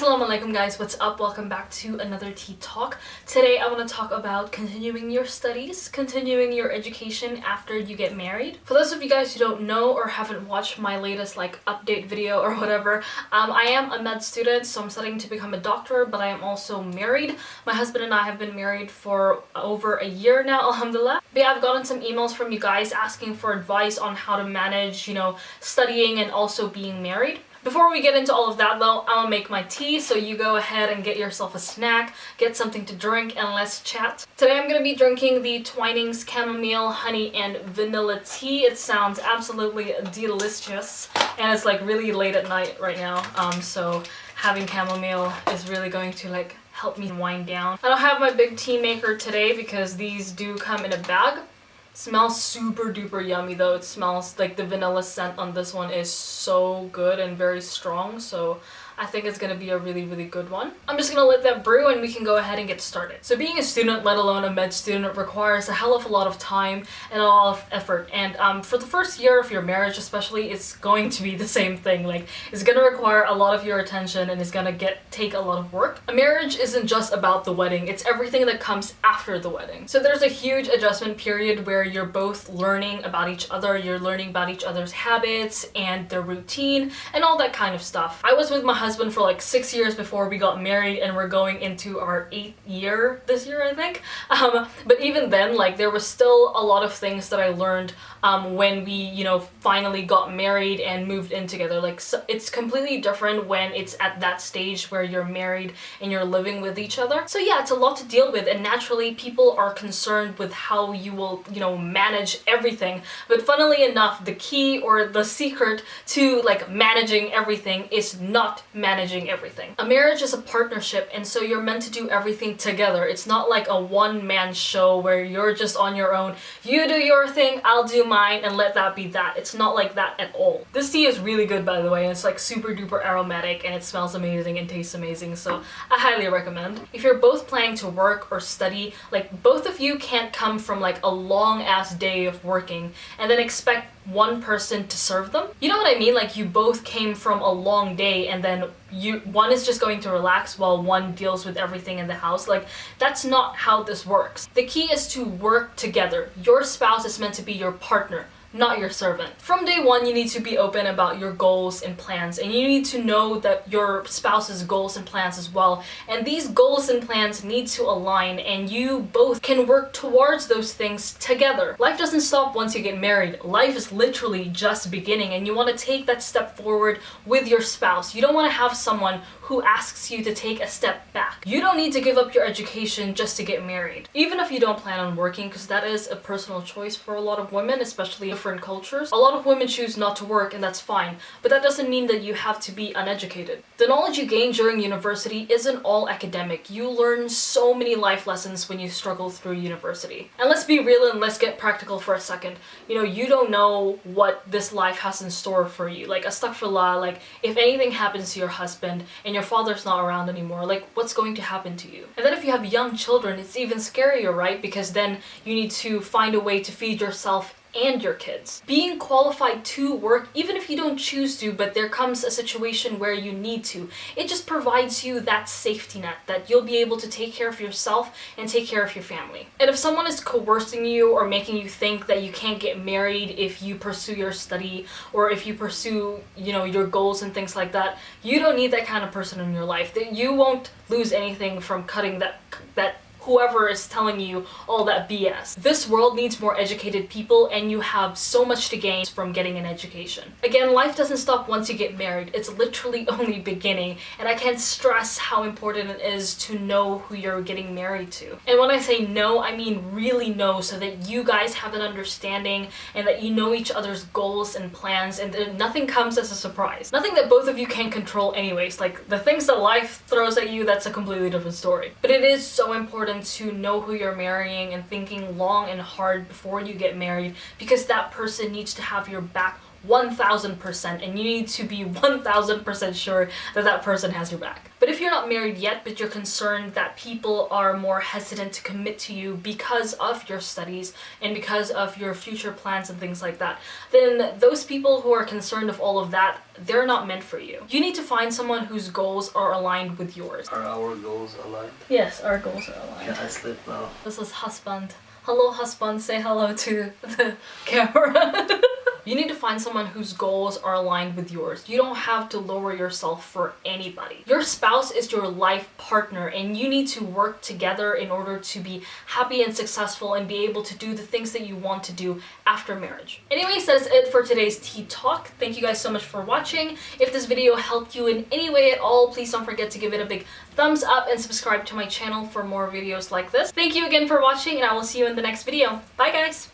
Assalamu alaikum guys, what's up? Welcome back to another tea talk. Today I want to talk about continuing your studies, continuing your education after you get married. For those of you guys who don't know or haven't watched my latest update video or whatever, I am a med student, so I'm studying to become a doctor, but I am also married. My husband and I have been married for over a year now, alhamdulillah. But yeah, I've gotten some emails from you guys asking for advice on how to manage, studying and also being married. Before we get into all of that though, I'll make my tea, so you go ahead and get yourself a snack, get something to drink, and let's chat. Today I'm going to be drinking the Twinings chamomile, honey, and vanilla tea. It sounds absolutely delicious, and it's really late at night right now, so having chamomile is really going to help me wind down. I don't have my big tea maker today because these do come in a bag. Smells super duper yummy though. It smells like the vanilla scent on this one is so good and very strong, so I think it's gonna be a really good one. I'm just gonna let that brew and we can go ahead and get started. So being a student, let alone a med student, requires a hell of a lot of time and a lot of effort, and for the first year of your marriage especially, it's going to be the same thing. It's gonna require a lot of your attention and it's gonna take a lot of work. A marriage isn't just about the wedding, it's everything that comes after the wedding. So there's a huge adjustment period where you're both learning about each other, you're learning about each other's habits and their routine and all that kind of stuff. I was with my husband for 6 years before we got married, and we're going into our 8th year this year, I think. But even then, there was still a lot of things that I learned when we, finally got married and moved in together. So it's completely different when it's at that stage where you're married and you're living with each other. So yeah, it's a lot to deal with, and naturally people are concerned with how you will, manage everything. But funnily enough, the key or the secret to managing everything is not managing everything. A marriage is a partnership, and so you're meant to do everything together. It's not like a one-man show where you're just on your own. You do your thing, I'll do mine, and let that be that. It's not like that at all. This tea is really good, by the way. It's super duper aromatic and it smells amazing and tastes amazing, so I highly recommend. If you're both planning to work or study, both of you can't come from a long ass day of working and then expect one person to serve them. You know what I mean? You both came from a long day and then one is just going to relax while one deals with everything in the house. That's not how this works. The key is to work together. Your spouse is meant to be your partner, not your servant. From day one, you need to be open about your goals and plans, and you need to know that your spouse's goals and plans as well. And these goals and plans need to align, and you both can work towards those things together. Life doesn't stop once you get married. Life is literally just beginning, and you want to take that step forward with your spouse. You don't want to have someone who asks you to take a step back. You don't need to give up your education just to get married. Even if you don't plan on working, because that is a personal choice for a lot of women, especially different cultures. A lot of women choose not to work, and that's fine, but that doesn't mean that you have to be uneducated. The knowledge you gain during university isn't all academic. You learn so many life lessons when you struggle through university. And let's be real and let's get practical for a second. You don't know what this life has in store for you. Astaghfirullah, if anything happens to your husband and your father's not around anymore, what's going to happen to you? And then if you have young children, it's even scarier, right? Because then you need to find a way to feed yourself and your kids. Being qualified to work, even if you don't choose to, but there comes a situation where you need to, it just provides you that safety net that you'll be able to take care of yourself and take care of your family. And if someone is coercing you or making you think that you can't get married if you pursue your study or if you pursue, your goals and things like that, you don't need that kind of person in your life. You won't lose anything from cutting that whoever is telling you all that BS. This world needs more educated people, and you have so much to gain from getting an education. Again, life doesn't stop once you get married. It's literally only beginning, and I can't stress how important it is to know who you're getting married to. And when I say know, I mean really know, so that you guys have an understanding and that you know each other's goals and plans, and that nothing comes as a surprise. Nothing that both of you can control anyways. The things that life throws at you, that's a completely different story. But it is so important to know who you're marrying and thinking long and hard before you get married, because that person needs to have your back 1000%, and you need to be 1000% sure that that person has your back. But if you're not not married yet, but you're concerned that people are more hesitant to commit to you because of your studies and because of your future plans and things like that, then those people who are concerned of all of that, they're not meant for you. You need to find someone whose goals are aligned with yours. Are our goals aligned? Yes, our goals are aligned. Can I sleep now? This is husband. Hello, husband. Say hello to the camera. You need to find someone whose goals are aligned with yours. You don't have to lower yourself for anybody. Your spouse is your life partner, and you need to work together in order to be happy and successful and be able to do the things that you want to do after marriage. Anyways, that is it for today's tea talk. Thank you guys so much for watching. If this video helped you in any way at all, please don't forget to give it a big thumbs up and subscribe to my channel for more videos like this. Thank you again for watching, and I will see you in the next video. Bye guys!